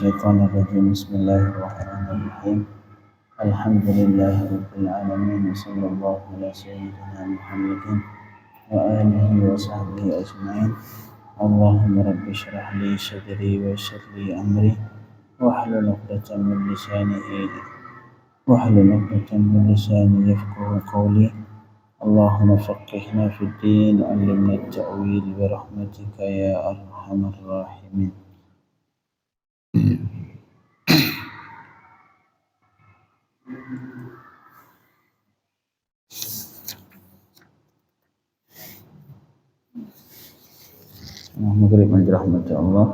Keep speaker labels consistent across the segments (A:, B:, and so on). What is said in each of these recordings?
A: الشيطان الرجيم بسم الله الرحمن الرحيم الحمد لله رب العالمين وصلى الله على سيدنا محمد وآله وصحبه أجمعين اللهم رب اشرح لي صدري ويسر لي أمري واحلل عقدة من لساني يفقه قولي اللهم فقهنا في الدين وعلمنا التأويل برحمتك يا أرحم الراحمين. Maghrib rahmat Allah.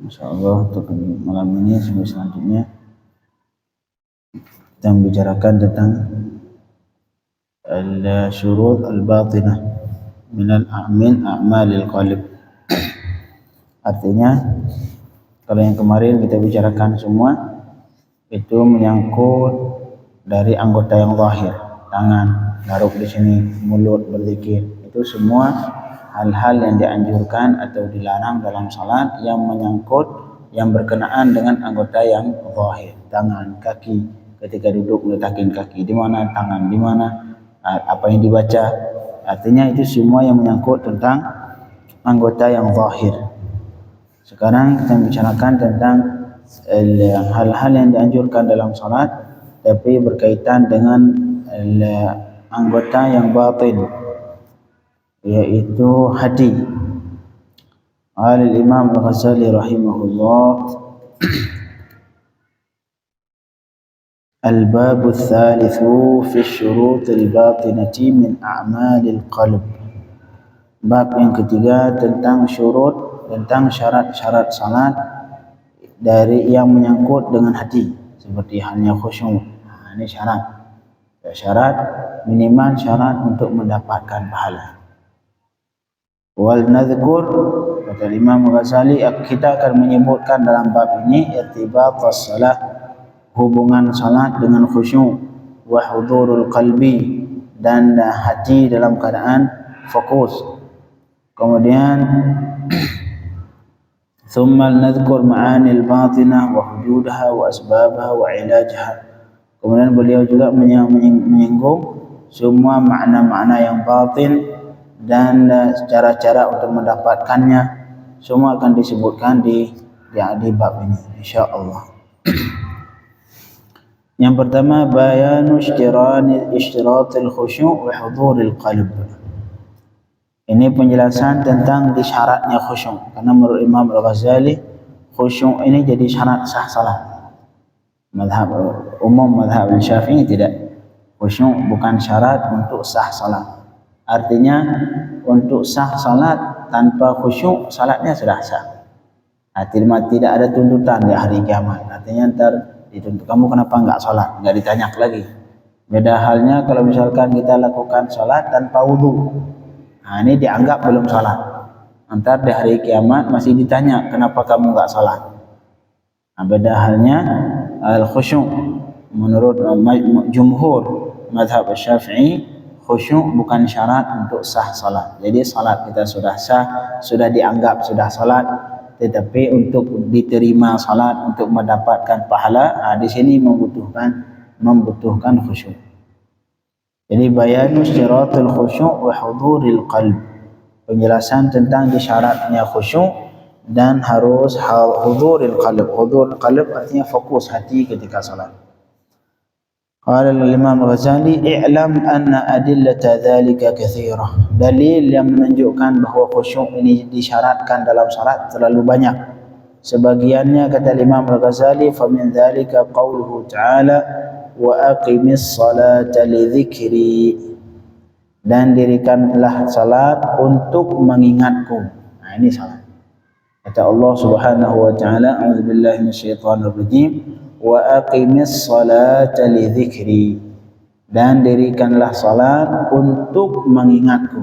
A: Insyaallah untuk malam ini selanjutnya kita membicarakan tentang al-syurut al-batinah min a'malil qalb. Artinya kalau yang kemarin kita bicarakan semua itu menyangkut dari anggota yang zahir, tangan, garuk di sini, mulut, berzikir, itu semua hal-hal yang dianjurkan atau dilarang dalam salat yang menyangkut, yang berkenaan dengan anggota yang zahir, tangan, kaki. Ketika duduk meletakkan kaki di mana, tangan di mana, apa yang dibaca. Artinya itu semua yang menyangkut tentang anggota yang zahir. Sekarang kita bicarakan tentang hal-hal yang dianjurkan dalam salat tapi berkaitan dengan anggota yang batin, yaitu hati. Al-Imam Al-Ghazali rahimahullah, Al-Babu Tsalitsu fi Syurut Al-Batinati min A'malil Qalb. Bab yang ketiga tentang tentang syarat-syarat salat dari yang menyangkut dengan hati, seperti halnya khusyuk. Ini syarat minimal syarat untuk mendapatkan pahala. Wal nadhkur, kata Imam Ghazali, kita akan menyebutkan dalam bab ini irtibatus salat, hubungan salat dengan khusyuk, wa hudurul qalbi, dan hati dalam keadaan fokus. Kemudian thumma nadhkur ma'anil batinah wa hududaha wa asbabaha wa ilajaha. Kemudian beliau juga menyinggung semua makna-makna yang batin dan cara-cara untuk mendapatkannya, semua akan disebutkan di bab ini insyaallah. Yang pertama, bayanu ishtiratil khusyuk wa huduril qalb. Ini penjelasan tentang disyaratnya khusyuk, karena menurut Imam Al-Ghazali khusyuk ini jadi syarat sah salat. Mazhab Syafi'i tidak. Khusyuk bukan syarat untuk sah salat. Artinya untuk sah salat tanpa khusyuk salatnya sudah sah. Tidak ada tuntutan di hari kiamat. Artinya ntar dituntut, kamu kenapa enggak salat? Enggak ditanya lagi. Beda halnya kalau misalkan kita lakukan salat tanpa wudu. Nah, ini dianggap belum salat. Antar di hari kiamat masih ditanya, kenapa kamu enggak salat? Nah, beda halnya al-khusyuk. Menurut jumhur mazhab Syafi'i, khusyuk bukan syarat untuk sah salat. Jadi salat kita sudah sah, sudah dianggap sudah salat, tetapi untuk diterima salat, untuk mendapatkan pahala, di sini membutuhkan khusyuk. Jadi bayanu syaratul khusyuk wa huduril qalb, penjelasan tentang disyaratnya khusyuk dan harus huduril qalb. Huduril qalb artinya fokus hati ketika salat. Qala al-Imam Ghazali, i'lam anna adillata dzalika katsirah. Dalil yang menunjukkan bahawa khusyuk ini disyaratkan dalam salat terlalu banyak. Sebagiannya kata Imam Al-Ghazali, fa min dzalika qauluhu ta'ala wa aqimis salata li dzikri, dan dirikanlah salat untuk mengingatku. Nah, ini salat. Kata Allah Subhanahu wa taala, a'udzubillahi minasyaitonir rajim, wa aqimis salata li dzikri, dan dirikanlah salat untuk mengingatku.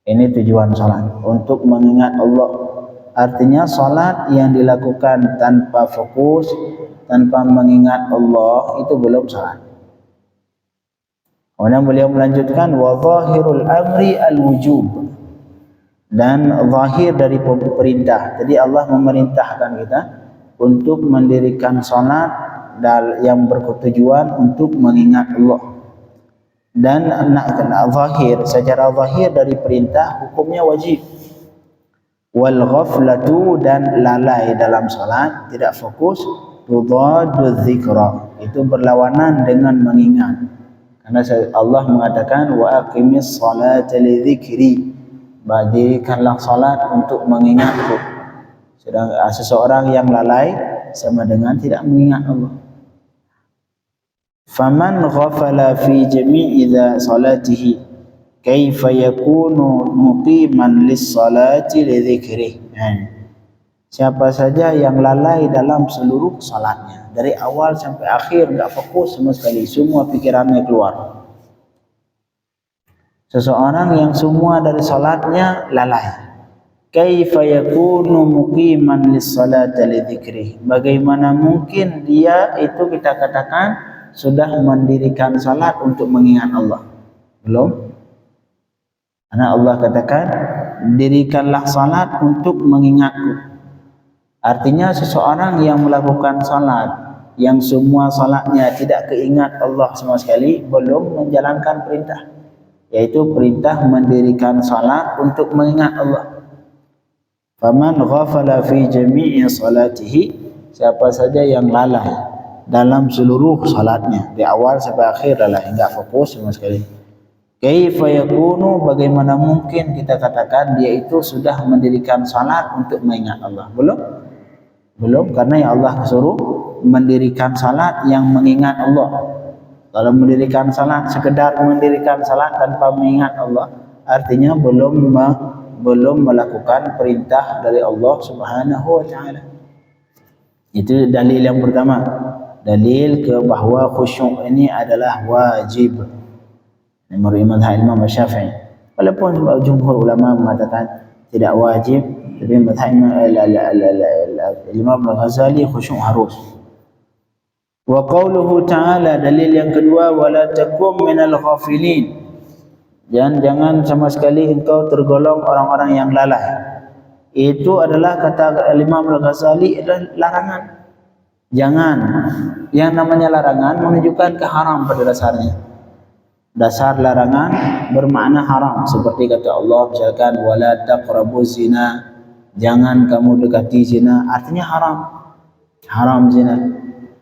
A: Ini tujuan salat, untuk mengingat Allah. Artinya salat yang dilakukan tanpa fokus, tanpa mengingat Allah, itu belum salat. Kemudian beliau melanjutkan, wa zahirul amri al-wujub, dan zahir dari perintah. Jadi Allah memerintahkan kita untuk mendirikan salat yang bertujuan untuk mengingat Allah. Dan zahir, secara zahir dari perintah hukumnya wajib. Wal ghaflatu, dan lalai dalam salat, tidak fokus, tudaddu dzikra, itu berlawanan dengan mengingat. Karena Allah mengatakan wa aqimis salata li dzikri, dirikanlah salat untuk mengingatku. Sedang seseorang yang lalai sama dengan tidak mengingat Allah. Faman ghafala fi jami'i salatihi kaifa yakunu muqiman lis-salati li dzikrih. Siapa saja yang lalai dalam seluruh salatnya, dari awal sampai akhir enggak fokus sama sekali, semua pikirannya keluar. Seseorang yang semua dari salatnya lalai, kaifa yakunu muqiman lis-salati li dzikrih, bagaimana mungkin dia itu kita katakan sudah mendirikan salat untuk mengingat Allah? Belum. Karena Allah katakan dirikanlah salat untuk mengingatku. Artinya seseorang yang melakukan salat yang semua salatnya tidak keingat Allah sama sekali, belum menjalankan perintah, yaitu perintah mendirikan salat untuk mengingat Allah. Faman ghafala fi jami'i salatihi, siapa saja yang lalai dalam seluruh salatnya, di awal sampai akhir lalai, enggak fokus sama sekali. Kaifa yakunu, bagaimana mungkin kita katakan dia itu sudah mendirikan salat untuk mengingat Allah? Belum, karena yang Allah suruh mendirikan salat yang mengingat Allah. Kalau mendirikan salat, sekedar mendirikan salat tanpa mengingat Allah, artinya belum melakukan perintah dari Allah Subhanahu wa taala. Itu dalil yang pertama. Dalil ke bahawa khusyuk ini adalah wajib menurut mazhab Imam Syafi'i. Walaupun jumhur ulama mengatakan tidak wajib, tapi mazhab Imam Al-Ghazali khusyuk harus. Wa qauluhu ta'ala, dalil yang kedua, wala takum minal ghafilin, jangan sama sekali engkau tergolong orang-orang yang lalai. Itu adalah kata Imam Al-Ghazali adalah larangan. Jangan, yang namanya larangan menunjukkan ke haram pada dasarnya. Dasar larangan bermakna haram, seperti kata Allah misalkan wala taqrabuz zina, jangan kamu dekati zina, artinya haram zina.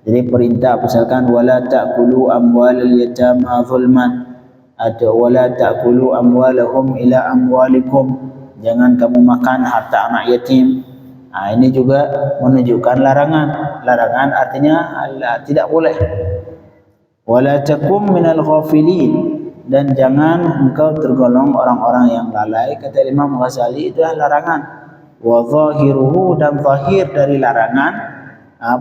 A: Jadi perintah misalkan wala ta'kulu amwalal yatama zulman, atau wala ta'kulu amwalahum ila amwalikum, jangan kamu makan harta anak yatim. Ini juga menunjukkan larangan. Larangan artinya tidak boleh. Wala takum minal ghafilin, dan jangan engkau tergolong orang-orang yang lalai. Kata Imam Ghazali, itulah larangan. Wa zahiruhu, dan zahir dari larangan,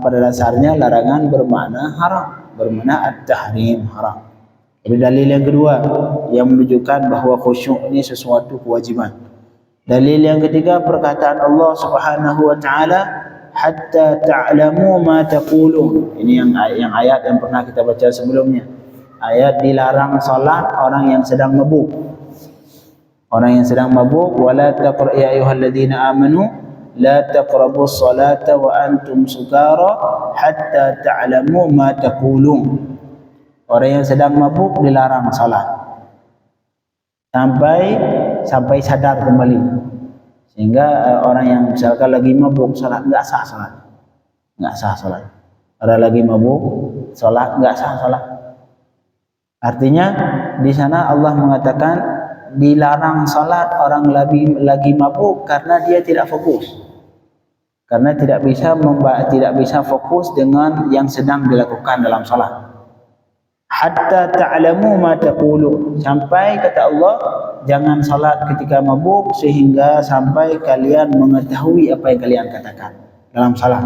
A: pada dasarnya larangan bermakna haram, bermakna at-tahrim, haram. Jadi dalil yang kedua yang menunjukkan bahawa khusyuk ini sesuatu kewajiban. Dalil yang ketiga, perkataan Allah Subhanahu wa taala, hatta ta'lamu ma taqulun. Ini yang ayat yang pernah kita baca sebelumnya. Ayat dilarang salat orang yang sedang mabuk. Orang yang sedang mabuk, wala taqra ya ayyuhalladzina amanu la taqrabus salata wa antum sukara hatta ta'lamu ma taqulun. Orang yang sedang mabuk dilarang salat sampai sadar kembali. Sehingga orang yang misalkan lagi mabuk salat, enggak sah salat. Orang lagi mabuk salat enggak sah salat. Artinya di sana Allah mengatakan dilarang salat orang lagi mabuk karena dia tidak fokus. Karena tidak bisa fokus dengan yang sedang dilakukan dalam salat. Hatta ta'lamu ma taqulu, sampai kata Allah jangan salat ketika mabuk sehingga sampai kalian mengetahui apa yang kalian katakan dalam salat.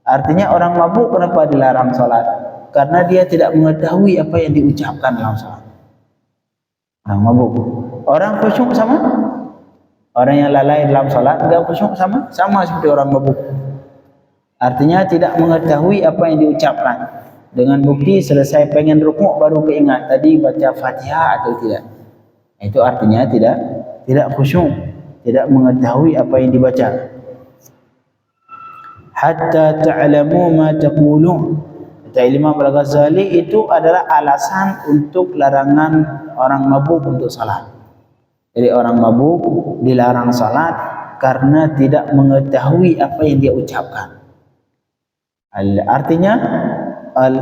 A: Artinya orang mabuk kenapa dilarang salat? Karena dia tidak mengetahui apa yang diucapkan dalam salat. Orang mabuk. Orang khusyuk sama? Orang yang lalai dalam salat enggak khusyuk sama seperti orang mabuk. Artinya tidak mengetahui apa yang diucapkan. Dengan bukti selesai pengen rukuk baru keingat tadi baca Fatihah atau tidak. Itu artinya tidak khusyuk, tidak mengetahui apa yang dibaca. hatta ta'lamu ma taqulun. Kata Imam Al-Ghazali, itu adalah alasan untuk larangan orang mabuk untuk salat. Jadi orang mabuk dilarang salat karena tidak mengetahui apa yang dia ucapkan. Artinya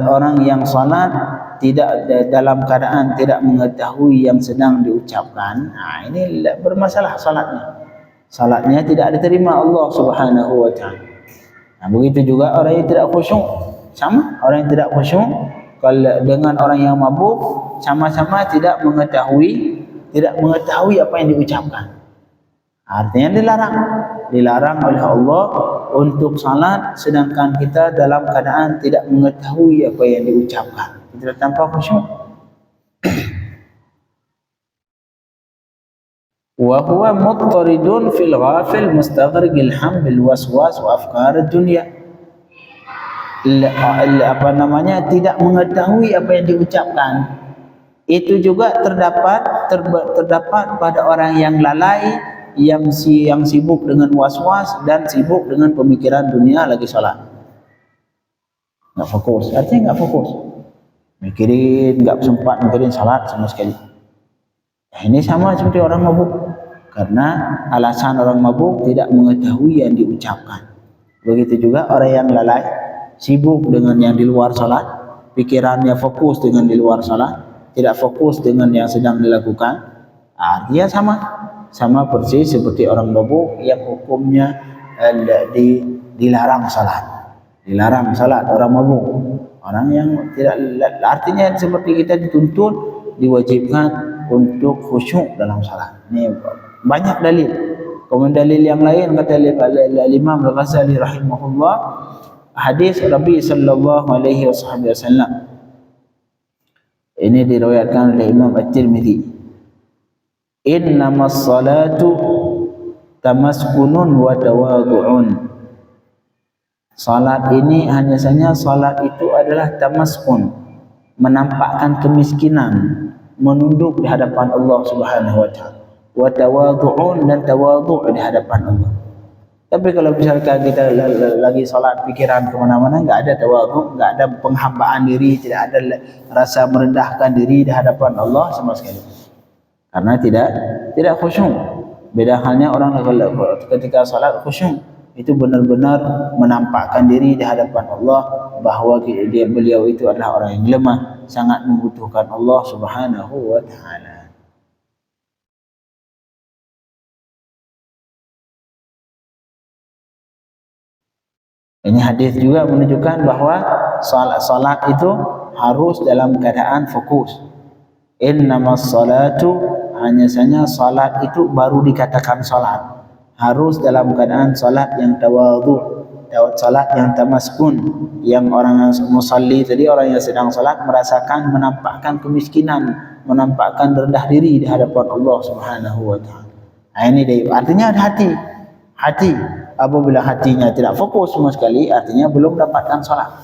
A: orang yang salat tidak dalam keadaan tidak mengetahui yang sedang diucapkan, ini bermasalah salatnya. Salatnya tidak diterima Allah Subhanahu wa taala. Begitu juga orang yang tidak khusyuk. Sama, orang yang tidak khusyuk kalau dengan orang yang mabuk sama-sama tidak mengetahui apa yang diucapkan. Artinya dilarang oleh Allah untuk salat sedangkan kita dalam keadaan tidak mengetahui apa yang diucapkan. Tidak tanpa khusyuk. Wa huwa muttaridun fil ghafil mustaghrigil ham bil waswas wa afkar dunya. Tidak mengetahui apa yang diucapkan. Itu juga terdapat pada orang yang lalai, yang sibuk dengan waswas dan sibuk dengan pemikiran dunia lagi salat. Enggak fokus, artinya enggak fokus. Enggak sempat mikirin salat sama sekali. Ini sama seperti orang mabuk, karena alasan orang mabuk tidak mengetahui yang diucapkan. Begitu juga orang yang lalai, sibuk dengan yang di luar salat, pikirannya fokus dengan di luar salat, tidak fokus dengan yang sedang dilakukan. Dia sama persis seperti orang mabuk yang hukumnya dilarang salat. Dilarang salat orang mabuk. Orang yang tidak, artinya seperti kita dituntut, diwajibkan untuk khusyuk dalam salat. Ini banyak dalil. Kemudian dalil yang lain kata Imam Al-Ghazali rahimahullah, hadis Nabi sallallahu alaihi wasallam. Ini diriwayatkan oleh Imam At-Tirmidzi. Innamas salatu tamaskunun wa tawadhu'un. Salat ini hanya saja salat itu adalah tamaskun, menampakkan kemiskinan, menunduk di hadapan Allah Subhanahu wa taala. Wa tawadhu'un, dan tawadhu' di hadapan Allah. Tapi kalau misalkan kita lagi salat pikiran kemana-mana, enggak ada tawadhu', enggak ada penghambaan diri, tidak ada rasa merendahkan diri di hadapan Allah sama sekali. Karena tidak khusyuk. Beda halnya orang ketika salat khusyuk, itu benar-benar menampakkan diri di hadapan Allah bahwa beliau itu adalah orang yang lemah, sangat membutuhkan Allah Subhanahu wa taala. Ini hadis juga menunjukkan bahwa salat itu harus dalam keadaan fokus. Innamas salatu, hanya saja salat itu baru dikatakan salat, harus dalam keadaan salat yang tawadhu, salat yang tamaskun, yang orang yang musalli tadi, orang yang sedang salat merasakan menampakkan kemiskinan, menampakkan rendah diri di hadapan Allah Subhanahu wa taala. Ini dia, artinya ada hati. Apabila hatinya tidak fokus sama sekali, artinya belum dapatkan salat.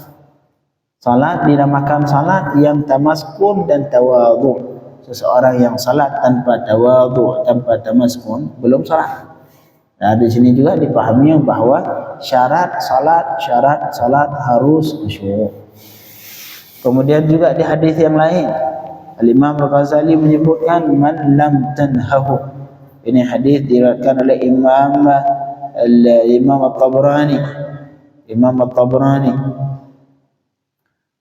A: Salat dinamakan salat yang tamaskun dan tawadhu. Seseorang yang salat tanpa tawadhu, tanpa tamaskun, belum salat. Nah, di sini juga dipahami bahwa syarat salat harus khusyuk. Kemudian juga di hadis yang lain, Al-Imam Al-Ghazali menyebutkan man lam tanhahu. Ini hadis diriwayatkan oleh Imam At-Tabrani.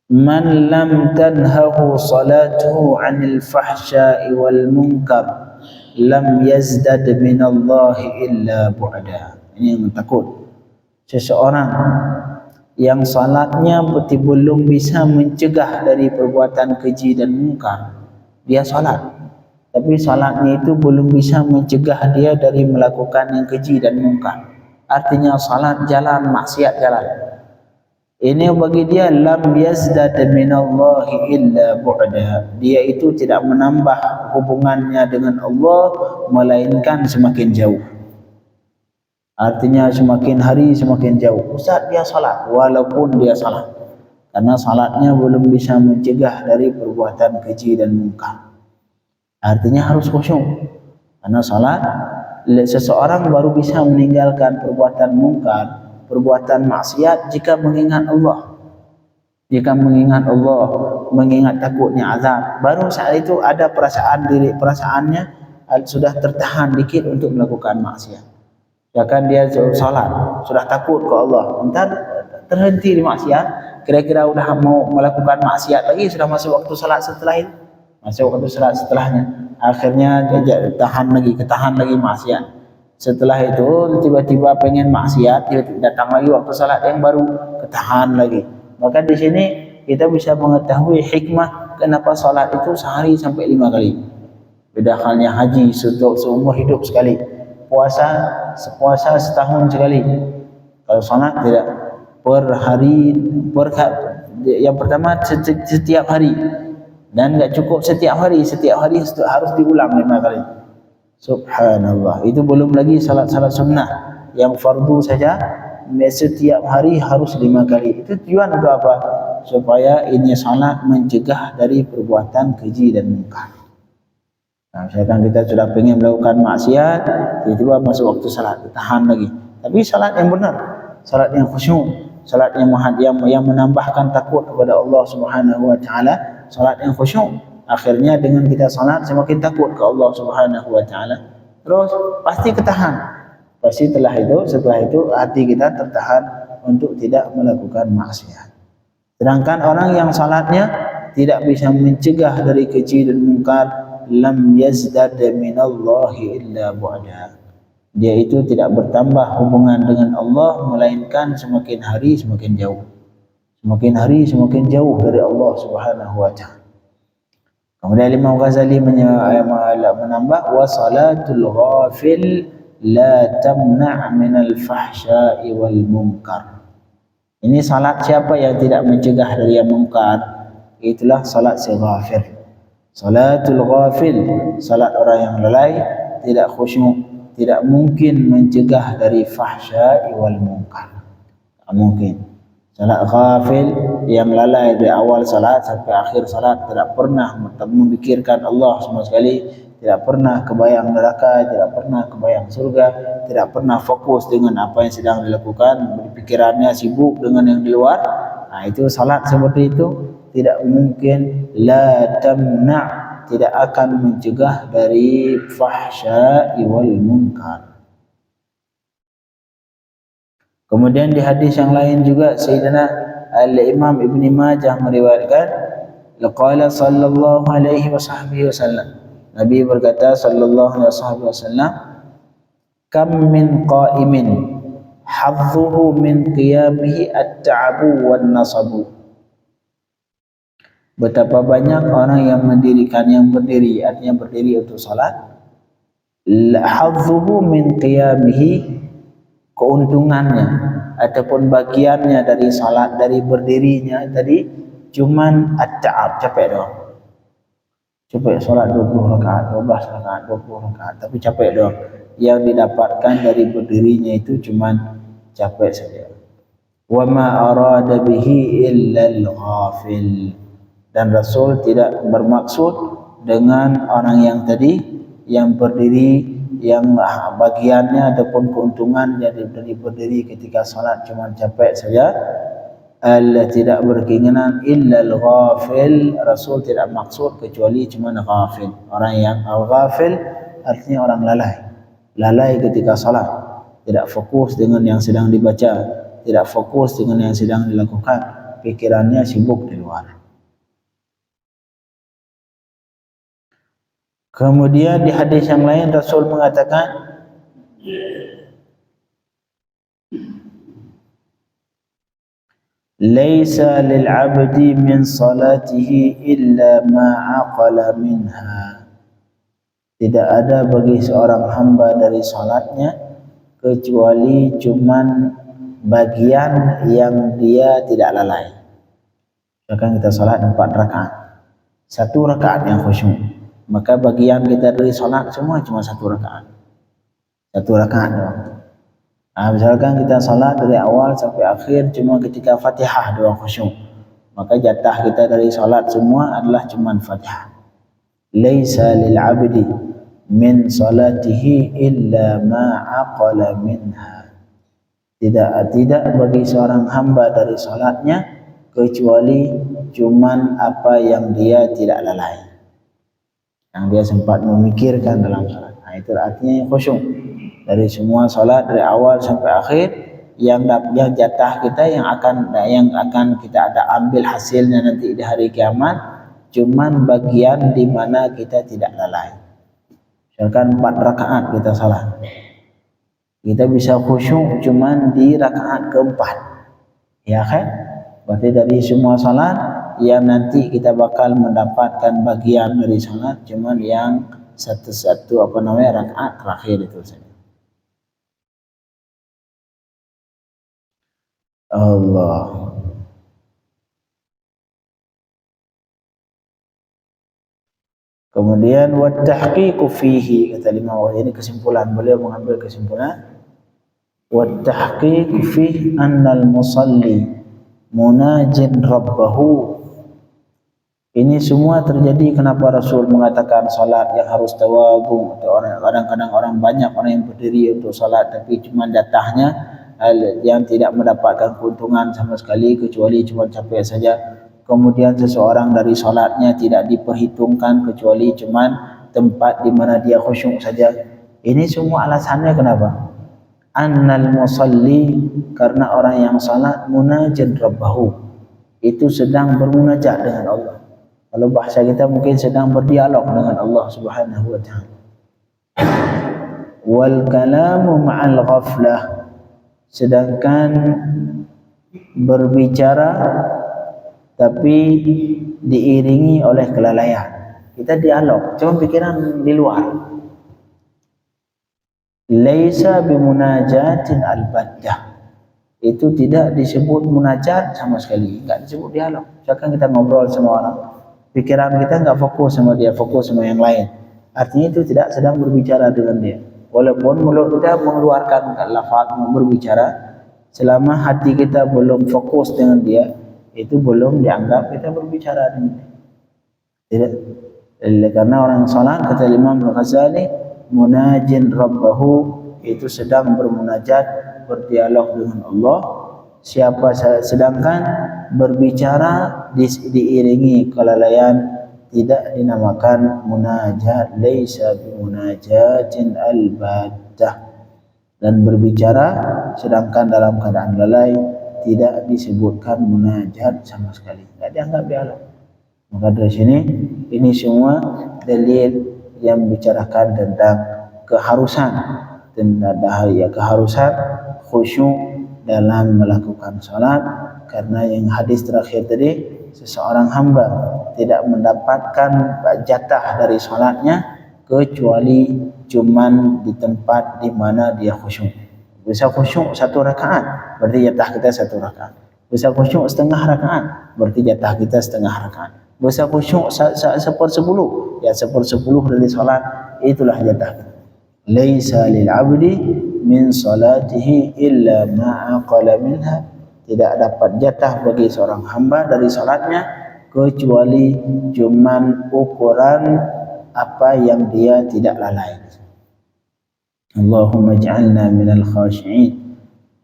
A: Man lam tanhahu salatuhu 'anil fahsya'i wal munkar lam yazdad minallahi illa bu'da. Ini yang takut. Seseorang yang salatnya belum bisa mencegah dari perbuatan keji dan munkar, dia salat, tapi salatnya itu belum bisa mencegah dia dari melakukan yang keji dan munkar. Artinya salat jalan, maksiat jalan. Ini bagi dia lam yazdad minallahi illa bu'da. Dia itu tidak menambah hubungannya dengan Allah, melainkan semakin jauh. Artinya semakin hari semakin jauh. Ustaz, dia salat walaupun dia salat, karena salatnya belum bisa mencegah dari perbuatan keji dan munkar. Artinya harus khusyuk. Karena salat, seseorang baru bisa meninggalkan perbuatan munkar perbuatan maksiat jika mengingat Allah. Jika mengingat Allah, mengingat takutnya azab, baru saat itu ada perasaannya sudah tertahan dikit untuk melakukan maksiat. Bahkan dia salat, sudah takut ke Allah, entar terhenti di maksiat, kira-kira udah mau melakukan maksiat lagi, sudah masuk waktu salat setelah itu, masuk waktu salat setelahnya, akhirnya dia ketahan lagi maksiat. Setelah itu tiba-tiba pengen maksiat, datang lagi waktu salat yang baru, ketahan lagi. Maka di sini kita bisa mengetahui hikmah kenapa salat itu sehari sampai 5 kali. Beda halnya haji seumur hidup sekali. Puasa setahun sekali. Kalau salat tidak, per hari, yang pertama setiap hari, dan enggak cukup setiap hari harus diulang 5 kali. Subhanallah. Itu belum lagi salat sunnah yang fardu saja setiap hari harus 5 kali. Itu tujuan untuk apa? Supaya ini salat mencegah dari perbuatan keji dan munkar. Nah, misalkan kita sudah pengen melakukan maksiat, tiba-tiba masuk waktu salat, tahan lagi. Tapi salat yang benar, salat yang khusyuk, salat yang menambahkan takut kepada Allah Subhanahu wa taala, salat yang khusyuk. Akhirnya dengan kita salat semakin takut ke Allah Subhanahu wa taala. Terus pasti ketahan. Pasti setelah itu hati kita tertahan untuk tidak melakukan maksiat. Sedangkan orang yang salatnya tidak bisa mencegah dari keji dan mungkar, lam yazdad minallahi illa bu'da. Dia itu tidak bertambah hubungan dengan Allah, melainkan semakin hari semakin jauh. Semakin hari semakin jauh dari Allah Subhanahu wa taala. Kemudian Imam Ghazali menambah, wa salatul ghafil la tamna' minal fahsya'i wal munkar. Ini salat siapa yang tidak mencegah dari yang mungkar? Itulah salat si ghafil. Salatul ghafil, salat orang yang lalai, tidak khusyuk, tidak mungkin mencegah dari fahsya'i wal munkar. Tak mungkin. Salat ghafil yang lalai dari awal salat sampai akhir salat, tidak pernah memikirkan Allah sama sekali, tidak pernah kebayang neraka, tidak pernah kebayang surga, tidak pernah fokus dengan apa yang sedang dilakukan, pikirannya sibuk dengan yang di luar. Nah, itu salat seperti itu tidak mungkin, la tamna', tidak akan mencegah dari fahsya'i wal munkar. Kemudian di hadis yang lain juga Sayyidina Al-Imam Ibn Majah meriwayatkan, laqala sallallahu alaihi wasallam, Nabi berkata sallallahu alaihi wasallam, kam min qa'imin hadzuhu min qiyamihi at-ta'abu wan nasabu. Betapa banyak orang yang mendirikan, yang berdiri, artinya berdiri untuk salat, hadzuhu min qiyamihi, keuntungannya ataupun bagiannya dari salat, dari berdirinya tadi cuman at-ta'ab, capek doang. Capek salat 20 rakaat, 12 rakaat, 20 rakaat, tapi capek doang. Yang didapatkan dari berdirinya itu cuman capek saja. Wa ma arada bihi illa al-ghafil. Dan Rasul tidak bermaksud dengan orang yang tadi yang berdiri, yang bagiannya ataupun keuntungan dari berdiri ketika salat cuma capek saja, tidak berkeinginan illa al-ghafil. Rasul tidak maksud kecuali cuma ghafil. Orang yang al-ghafil artinya orang lalai ketika salat, tidak fokus dengan yang sedang dibaca, tidak fokus dengan yang sedang dilakukan, pikirannya sibuk di luar. Kemudian di hadis yang lain Rasul mengatakan, laisa lil 'abdi min salatihi illa ma 'aqala minha. Tidak ada bagi seorang hamba dari salatnya kecuali cuman bagian yang dia tidak lalai. Misalkan kita salat 4 rakaat, 1 rakaat yang khusyuk, maka bagian kita dari salat semua cuma 1 rakaat. 1 rakaat doang. Nah, misalkan kita salat dari awal sampai akhir cuma ketika Fatihah doang khusyuk, maka jatah kita dari salat semua adalah cuma Fatihah. Laisa lil 'abdi min salatihi illa ma 'aqala minha. tidak bagi seorang hamba dari salatnya kecuali cuman apa yang dia tidak lalai, yang dia sempat memikirkan dalam salat. Nah, itu artinya khusyuk. Dari semua salat dari awal sampai akhir, yang jatah kita yang akan kita ada ambil hasilnya nanti di hari kiamat cuman bagian di mana kita tidak lalai. Misalkan 4 rakaat kita salat, kita bisa khusyuk cuman di rakaat keempat, ya kan? Berarti dari semua salat yang nanti kita bakal mendapatkan bagian dari salat cuman yang satu rakaat terakhir itu saja. Allah. Kemudian wa tahqiqu fihi, kata Imam Ghazali, ini kesimpulan, beliau mengambil kesimpulan wa tahqiqu fihi anna al-musalli munajin rabbahu. Ini semua terjadi kenapa Rasul mengatakan salat yang harus tawadhu. Kadang-kadang orang banyak orang yang berdiri untuk salat tapi cuma jatahnya yang tidak mendapatkan keuntungan sama sekali kecuali cuma capek saja. Kemudian seseorang dari salatnya tidak diperhitungkan kecuali cuma tempat di mana dia khusyuk saja. Ini semua alasannya kenapa? Annal musalli, karena orang yang salat munajat rabbahu, itu sedang bermunajat dengan Allah. Kalau bahasa kita mungkin sedang berdialog dengan Allah Subhanahu wa taala. Wal kalamu ma'al ghaflah, sedangkan berbicara tapi diiringi oleh kelalaian. Kita dialog, cuma pikiran di luar. Laisa bimunajatin albattah, itu tidak disebut munajat sama sekali, enggak disebut dialog. Misalkan kita ngobrol sama orang, pikiran kita enggak fokus sama dia, fokus sama yang lain, artinya itu tidak sedang berbicara dengan dia. Walaupun mulut kita mengeluarkan lafaz berbicara, selama hati kita belum fokus dengan dia, itu belum dianggap kita berbicara dengan dia. Tidak. Karena orang salat, kata Imam Al-Ghazali, munajin rabbahu, itu sedang bermunajat, berdialog dengan Allah. Sedangkan berbicara diiringi kelalaian tidak dinamakan munajat. Laisa bimunajatin albattah. Dan berbicara sedangkan dalam keadaan lalai tidak disebutkan munajat sama sekali, tidak dianggap dialog. Maka dari sini ini semua dalil yang membicarakan tentang keharusan khusyuk dalam melakukan salat. Karena yang hadis terakhir tadi, seseorang hamba tidak mendapatkan jatah dari salatnya kecuali cuman di tempat di mana dia khusyuk. Bisa khusyuk 1 rakaat, berarti jatah kita 1 rakaat. Bisa khusyuk setengah rakaat, berarti jatah kita setengah rakaat. Bisa khusyuk 1/10, ya 1/10 dari salat, itulah jatah kita. Laisa lil 'abdi min salatihi illa ma aqala minha, tidak dapat jatah bagi seorang hamba dari salatnya kecuali cuman ukuran apa yang dia tidak lalai. Allahumma ij'alna minal khashi'in,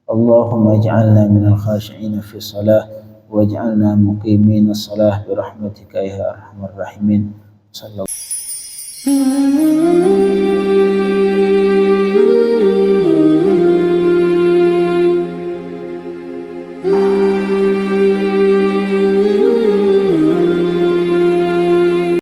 A: Allahumma ij'alna minal khashi'in fi shalah, waj'alna muqimin as-salah bi rahmatika ya arhamar rahimin. Sallallahu